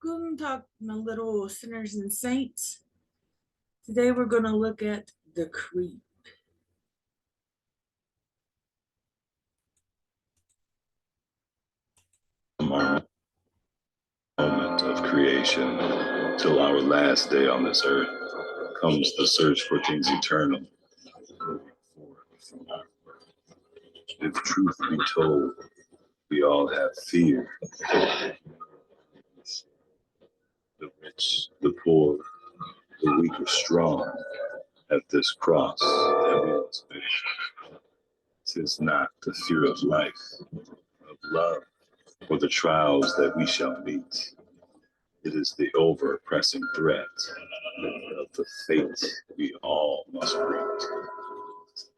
Guten Tag, my little sinners and saints. Today we're going to look at the creep. Moment of creation till our last day on this earth comes the search for things eternal. If truth be told, we all have fear. The rich, the poor, the weak or strong at this cross that we must bear. 'Tis not the fear of life, of love, or the trials that we shall meet. It is the over-pressing threat of the fate we all must greet.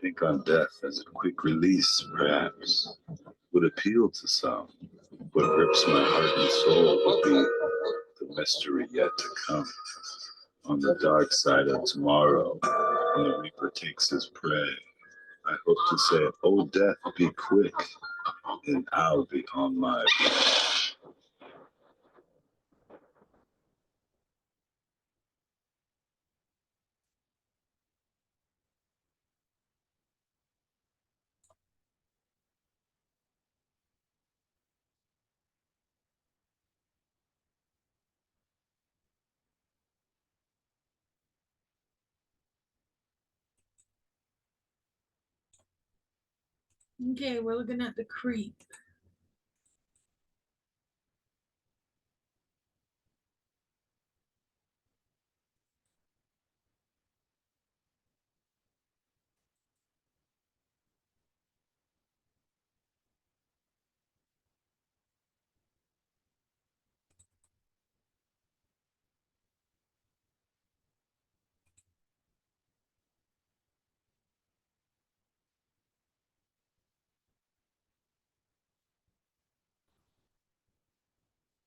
Think on death as a quick release, perhaps, would appeal to some. What grips my heart and soul would be the mystery yet to come. On the dark side of tomorrow, when the reaper takes his prey, I hope to say, "Oh, death, be quick, and I'll be on my way." Okay, we're looking at the creep.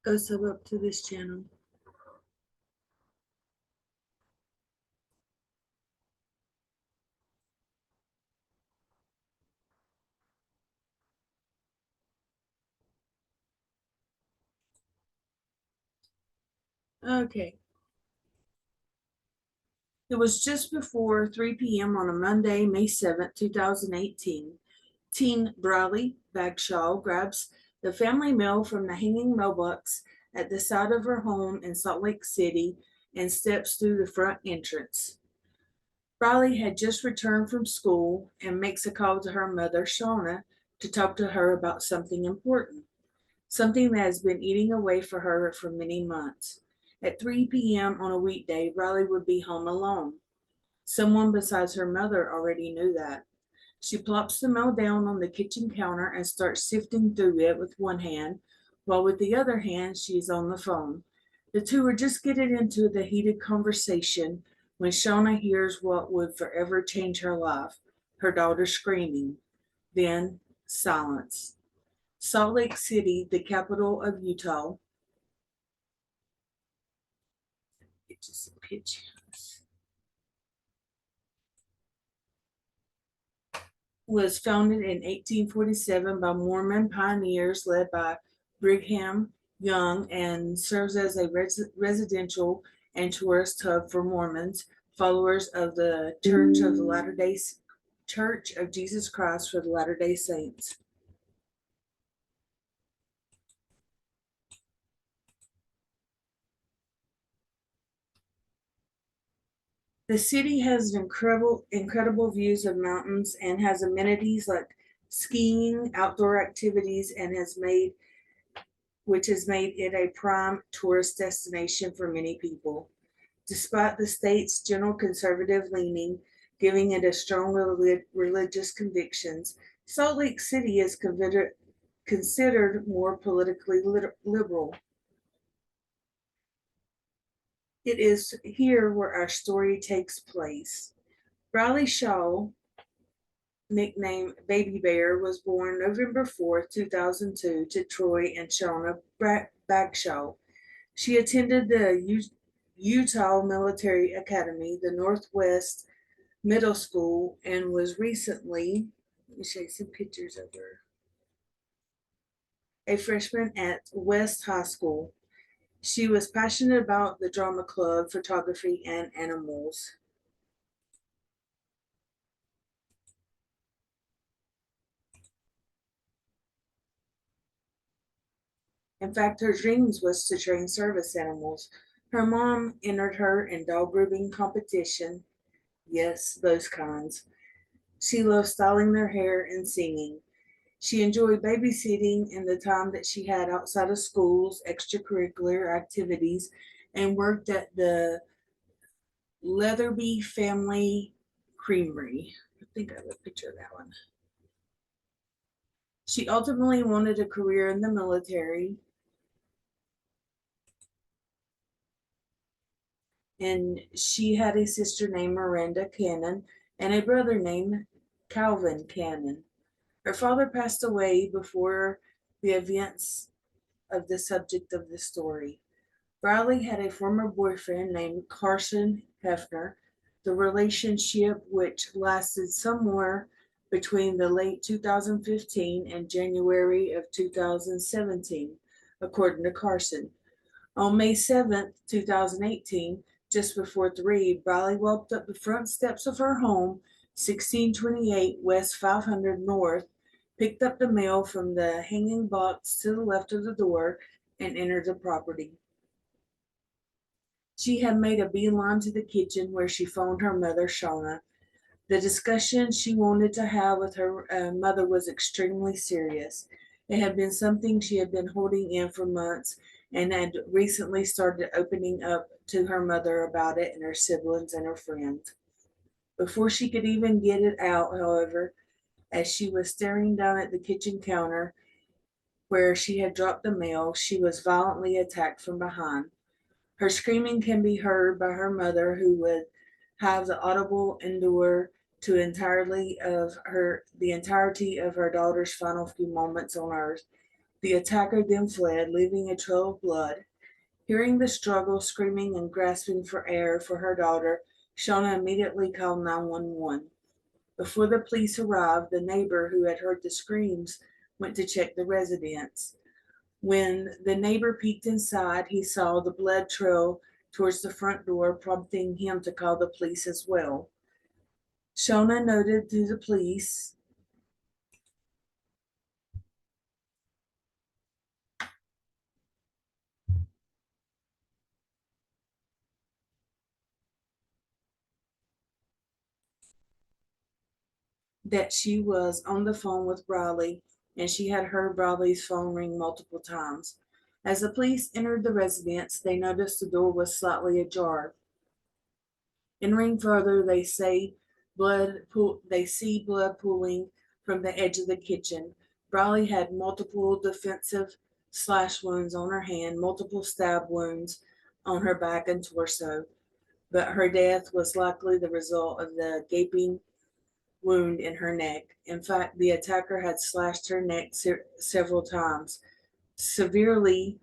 Go sub up to this channel. Okay. It was just before 3 p.m. on a Monday, May 7th, 2018. Teen brileigh Bagshaw grabs the family mail from the hanging mailbox at the side of her home in Salt Lake City and steps through the front entrance. Brileigh had just returned from school and makes a call to her mother, Shauna, to talk to her about something important, something that has been eating away for her for many months. At 3 p.m. on a weekday, Brileigh would be home alone. Someone besides her mother already knew that. She plops the mail down on the kitchen counter and starts sifting through it with one hand, while with the other hand she is on the phone. The two are just getting into the heated conversation when Shauna hears what would forever change her life, her daughter screaming. Then silence. Salt Lake City, the capital of Utah. It's just a picture. Was founded in 1847 by Mormon pioneers led by Brigham Young and serves as a residential and tourist hub for Mormons, followers of the Church of Jesus Christ for the Latter-day Saints. The city has incredible views of mountains and has amenities like skiing, outdoor activities, and which has made it a prime tourist destination for many people. Despite the state's general conservative leaning, giving it a strong religious convictions, Salt Lake City is considered more politically liberal. It is here where our story takes place. Brileigh Shaw, nicknamed Baby Bear, was born November 4th, 2002, to Troy and Shauna Bagshaw. She attended the Utah Military Academy, the Northwest Middle School, and was recently, let me show you some pictures of her, a freshman at West High School. She was passionate about the drama club, photography, and animals. In fact, her dreams was to train service animals. Her mom entered her in dog grooming competition. Yes, those kinds. She loved styling their hair and singing. She enjoyed babysitting in the time that she had outside of school's extracurricular activities and worked at the Leatherby Family Creamery. I think I have a picture of that one. She ultimately wanted a career in the military, and she had a sister named Miranda Cannon and a brother named Calvin Cannon. Her father passed away before the events of the subject of the story. Brileigh had a former boyfriend named Carson Hefner. The relationship, which lasted somewhere between the late 2015 and January of 2017, according to Carson. On May 7th, 2018, just before 3, Brileigh walked up the front steps of her home, 1628 West 500 North, picked up the mail from the hanging box to the left of the door, and entered the property. She had made a beeline to the kitchen where she phoned her mother, Shauna. The discussion she wanted to have with her mother was extremely serious. It had been something she had been holding in for months and had recently started opening up to her mother about it and her siblings and her friends. Before she could even get it out, however, as she was staring down at the kitchen counter where she had dropped the mail, she was violently attacked from behind. Her screaming can be heard by her mother, who would have the audible endure to entirely of her the entirety of her daughter's final few moments on earth. The attacker then fled, leaving a trail of blood. Hearing the struggle, screaming and grasping for air for her daughter, Shauna immediately called 911. Before the police arrived, the neighbor who had heard the screams went to check the residence. When the neighbor peeked inside, he saw the blood trail towards the front door, prompting him to call the police as well. Shona noted to the police that she was on the phone with Brileigh and she had heard Brileigh's phone ring multiple times. As the police entered the residence, they noticed the door was slightly ajar. Entering further, they see blood pooling from the edge of the kitchen. Brileigh had multiple defensive slash wounds on her hand, multiple stab wounds on her back and torso, but her death was likely the result of the gaping wound in her neck. In fact, the attacker had slashed her neck several times, severely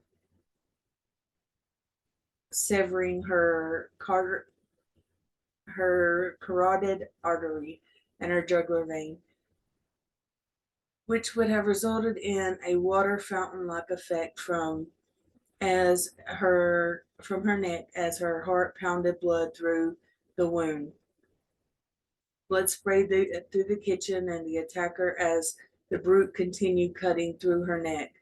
severing her carotid artery and her jugular vein, which would have resulted in a water fountain-like effect from her neck as her heart pounded blood through the wound. Blood sprayed through the kitchen and the attacker as the brute continued cutting through her neck.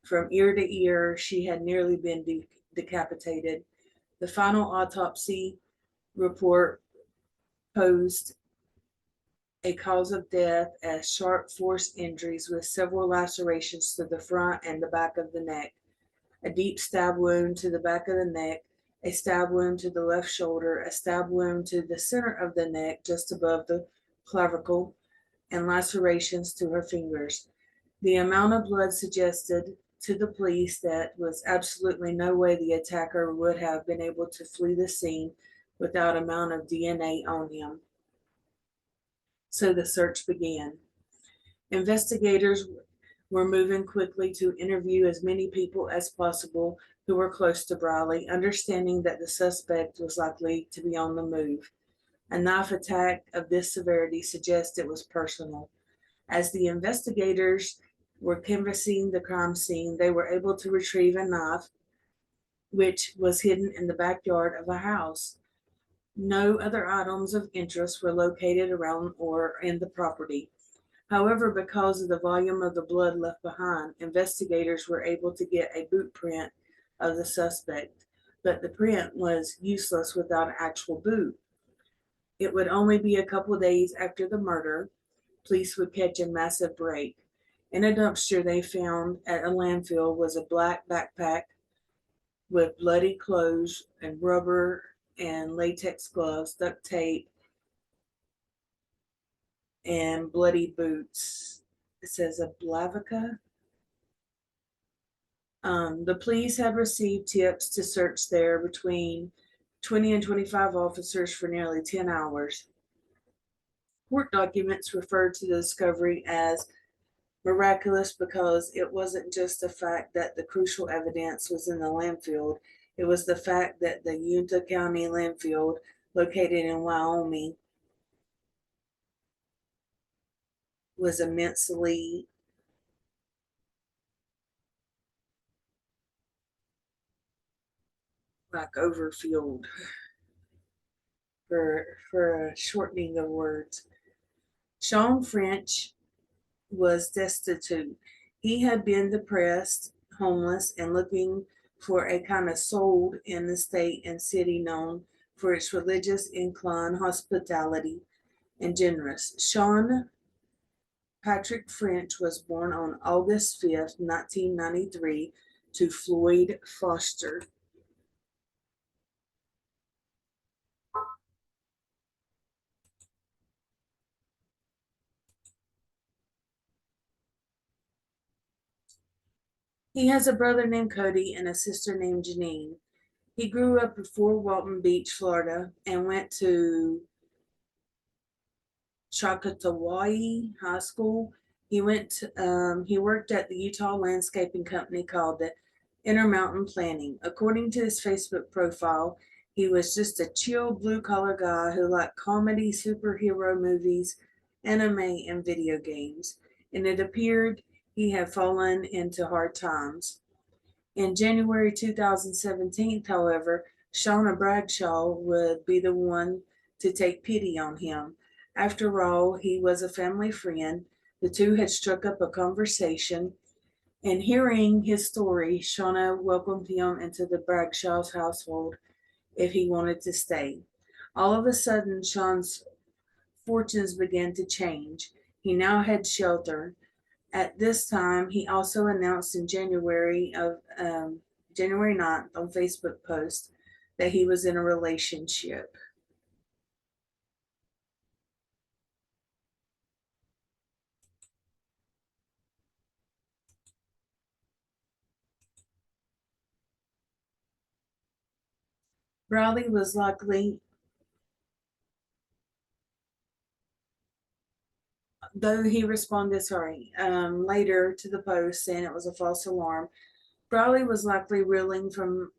From ear to ear, she had nearly been decapitated. The final autopsy report posed a cause of death as sharp force injuries with several lacerations to the front and the back of the neck, a deep stab wound to the back of the neck, a stab wound to the left shoulder, a stab wound to the center of the neck just above the clavicle, and lacerations to her fingers. The amount of blood suggested to the police that was absolutely no way the attacker would have been able to flee the scene without amount of DNA on him. So the search began. Investigators were moving quickly to interview as many people as possible who were close to Brileigh, understanding that the suspect was likely to be on the move. A knife attack of this severity suggests it was personal. As the investigators were canvassing the crime scene, they were able to retrieve a knife which was hidden in the backyard of a house. No other items of interest were located around or in the property. However, because of the volume of the blood left behind, investigators were able to get a boot print of the suspect, but the print was useless without an actual boot. It would only be a couple days after the murder police would catch a massive break. In a dumpster they found at a landfill was a black backpack with bloody clothes and rubber and latex gloves, duct tape, and bloody boots. It says a Blavica. The police had received tips to search there between 20 and 25 officers for nearly 10 hours. Court documents referred to the discovery as miraculous because it wasn't just the fact that the crucial evidence was in the landfill, it was the fact that the Uinta County landfill, located in Wyoming, was immensely overfilled for a shortening of words. Sean French was destitute. He had been depressed, homeless, and looking for a kind of soul in the state and city known for its religious incline, hospitality, and generous. Sean Patrick French was born on August 5th, 1993, to Floyd Foster. He has a brother named Cody and a sister named Janine. He grew up in Fort Walton Beach, Florida, and went to Chakatawai High School. He worked at the Utah landscaping company called the Intermountain Planning. According to his Facebook profile, he was just a chill blue collar guy who liked comedy, superhero movies, anime, and video games. And it appeared he had fallen into hard times. In January 2017, however, Shauna Bradshaw would be the one to take pity on him. After all, he was a family friend. The two had struck up a conversation, and hearing his story, Shauna welcomed him into the Bradshaw's household if he wanted to stay. All of a sudden, Sean's fortunes began to change. He now had shelter. At this time, he also announced in January 9th on Facebook post that he was in a relationship. Brileigh was likely, though he responded, later to the post saying it was a false alarm. Brileigh was likely reeling from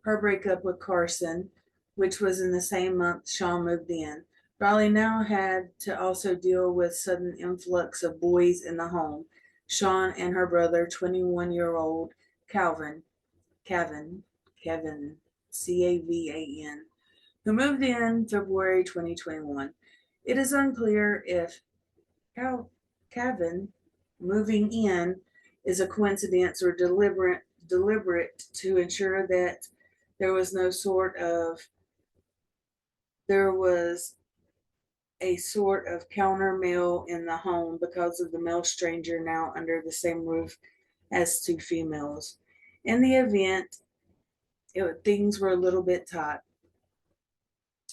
her breakup with Carson, which was in the same month Sean moved in. Brileigh now had to also deal with sudden influx of boys in the home. Sean and her brother, 21-year-old Kevin, Kevin, Cavan, who moved in February 2021. It is unclear if Kevin moving in is a coincidence or deliberate to ensure that there was no sort of there was a sort of counter male in the home because of the male stranger now under the same roof as two females. In the event, things were a little bit tight.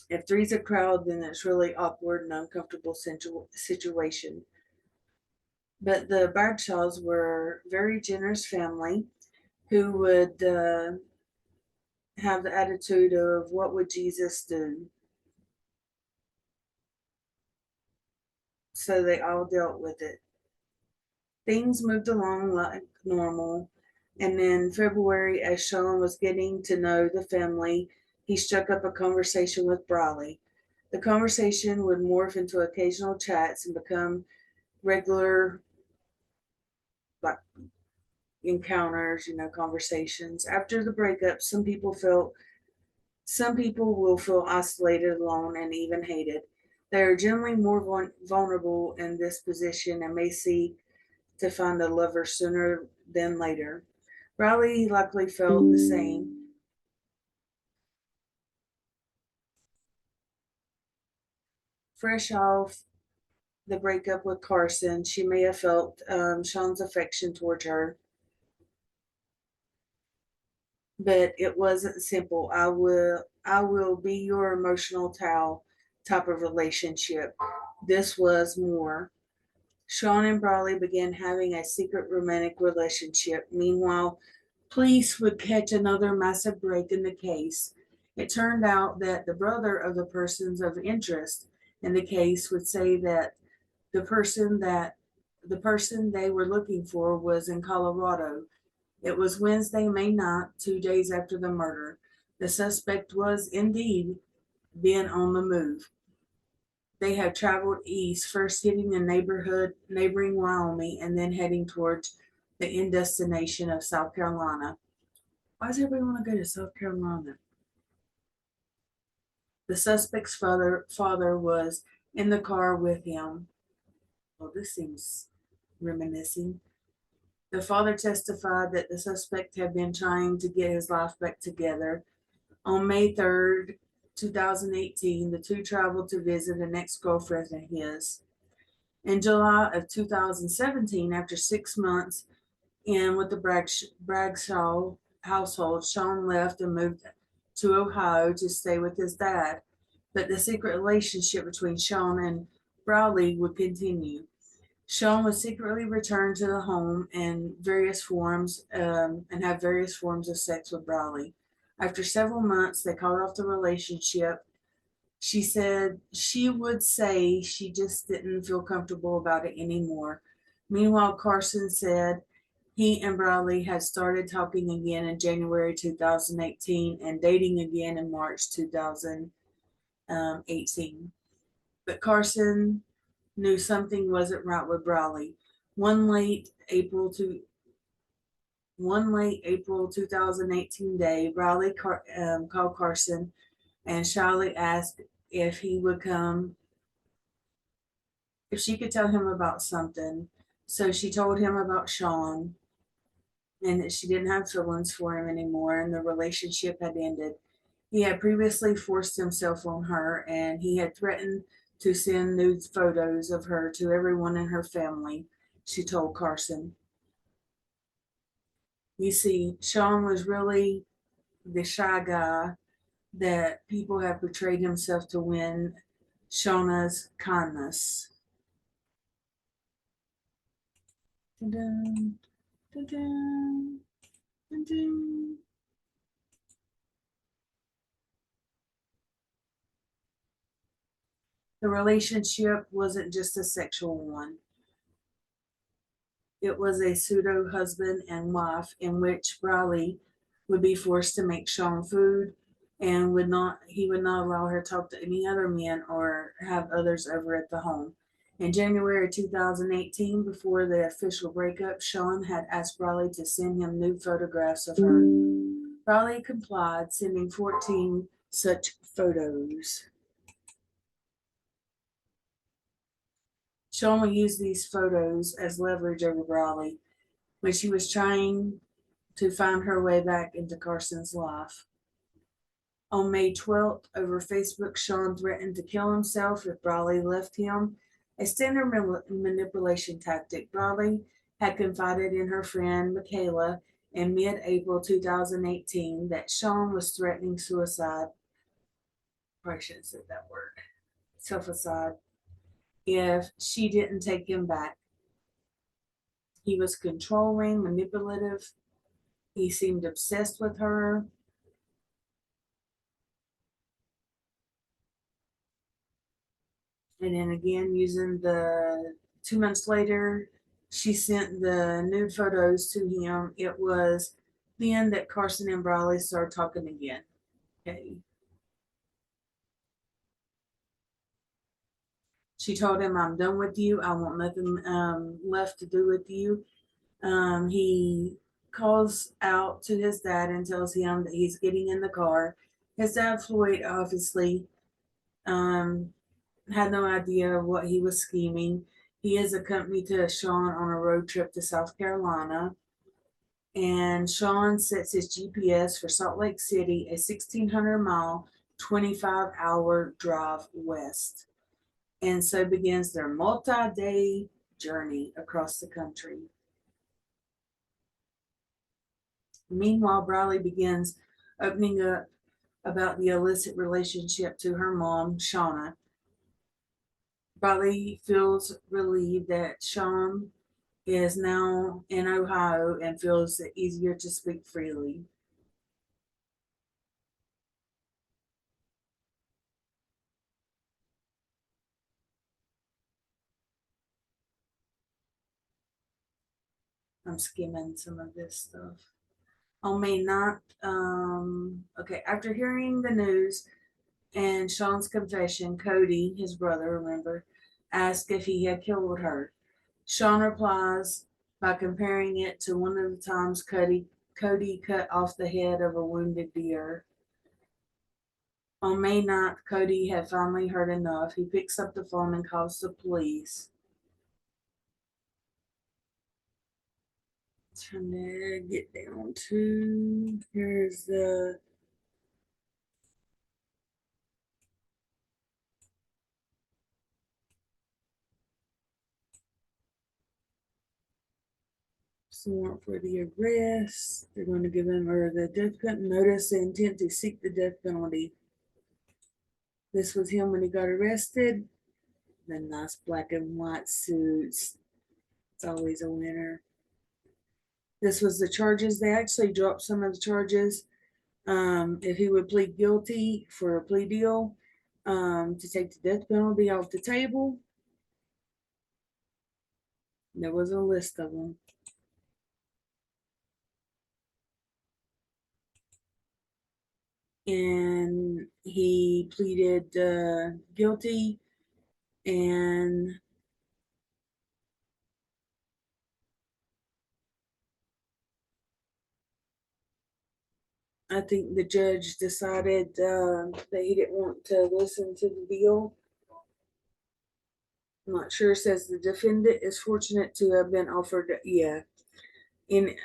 If three's a crowd, then it's really awkward and uncomfortable situation. But the Bradshaws were a very generous family who would have the attitude of what would Jesus do? So they all dealt with it. Things moved along like normal. And in February, as Sean was getting to know the family, he struck up a conversation with Brileigh. The conversation would morph into occasional chats and become regular, like, encounters, conversations. After the breakup, some people will feel isolated, alone, and even hated. They are generally more vulnerable in this position and may seek to find a lover sooner than later. Riley likely felt the same. Fresh off the breakup with Carson, she may have felt Sean's affection towards her, but it wasn't simple. I will be your emotional towel type of relationship. This was more. Sean and Brawley began having a secret romantic relationship. Meanwhile, police would catch another massive break in the case. It turned out that the brother of the persons of interest in the case would say that the person they were looking for was in Colorado. It was Wednesday, May 9th, 2 days after the murder. The suspect was indeed then on the move. They had traveled east, first hitting the neighboring Wyoming and then heading towards the end destination of South Carolina. Why does everybody want to go to South Carolina? The suspect's father was in the car with him. Well, this seems reminiscing. The father testified that the suspect had been trying to get his life back together. On May 3rd, 2018, the two traveled to visit an ex girlfriend of his. In July of 2017, after 6 months in with the Bragshaw household, Sean left and moved to Ohio to stay with his dad. But the secret relationship between Sean and Brileigh would continue. Sean would secretly return to the home and have various forms of sex with Brileigh. After several months, they called off the relationship. She would say she just didn't feel comfortable about it anymore. Meanwhile, Carson said he and Brileigh had started talking again in January 2018 and dating again in March 2018. But Carson knew something wasn't right with Brileigh. One late April to one late April 2018 day, Brileigh called Carson and shyly asked if he would come, if she could tell him about something. So she told him about Sean and that she didn't have feelings for him anymore and the relationship had ended. He had previously forced himself on her and he had threatened to send nude photos of her to everyone in her family, she told Carson. You see, Sean was really the shy guy that people have portrayed himself to win Shauna's kindness. Dun-dun, dun-dun, dun-dun. The relationship wasn't just a sexual one. It was a pseudo husband and wife in which Brileigh would be forced to make Sean food and he would not allow her to talk to any other men or have others over at the home. In January 2018, before the official breakup, Sean had asked Brileigh to send him nude photographs of her. Brileigh complied, sending 14 such photos. Sean would use these photos as leverage over Brileigh when she was trying to find her way back into Carson's life. On May 12th, over Facebook, Sean threatened to kill himself if Brileigh left him, a standard manipulation tactic. Brileigh had confided in her friend Michaela in mid-April 2018 that Sean was threatening suicide. Probably shouldn't have said that word. Suicide. If she didn't take him back. He was controlling, manipulative. He seemed obsessed with her. And then again, using the 2 months later, she sent the nude photos to him. It was then that Carson and Brileigh started talking again. Okay. She told him, I'm done with you. I want nothing left to do with you. He calls out to his dad and tells him that he's getting in the car. His dad, Floyd, obviously um, had no idea of what he was scheming. He is accompanied to Sean on a road trip to South Carolina. And Sean sets his GPS for Salt Lake City, a 1,600-mile, 25-hour drive west. And so begins their multi-day journey across the country. Meanwhile, Brileigh begins opening up about the illicit relationship to her mom, Shauna. Brileigh feels relieved that Sean is now in Ohio and feels it easier to speak freely. I'm skimming some of this stuff. On May 9th, after hearing the news and Sean's confession, Cody, his brother, remember, asked if he had killed her. Sean replies by comparing it to one of the times Cody cut off the head of a wounded deer. On May 9th, Cody had finally heard enough. He picks up the phone and calls the police. Trying to get down to, here's the warrant for the arrest. They're going to give him, or the death penalty notice, the intent to seek the death penalty. This was him when he got arrested. The nice black and white suits. It's always a winner. This was the charges. They actually dropped some of the charges. If he would plead guilty for a plea deal, to take the death penalty off the table. There was a list of them. And he pleaded guilty, and I think the judge decided that he didn't want to listen to the deal. I'm not sure. It says the defendant is fortunate to have been offered, in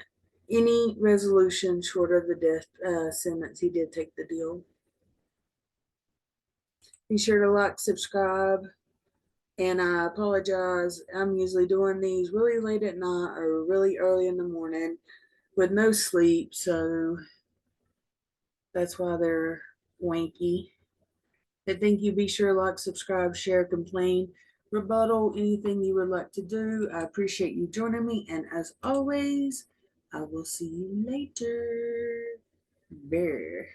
any resolution short of the death sentence. He did take the deal. Be sure to like, subscribe, and I apologize. I'm usually doing these really late at night or really early in the morning with no sleep, so that's why they're wanky. But thank you. Be sure to like, subscribe, share, complain, rebuttal, anything you would like to do. I appreciate you joining me, and as always, I will see you later. Bear.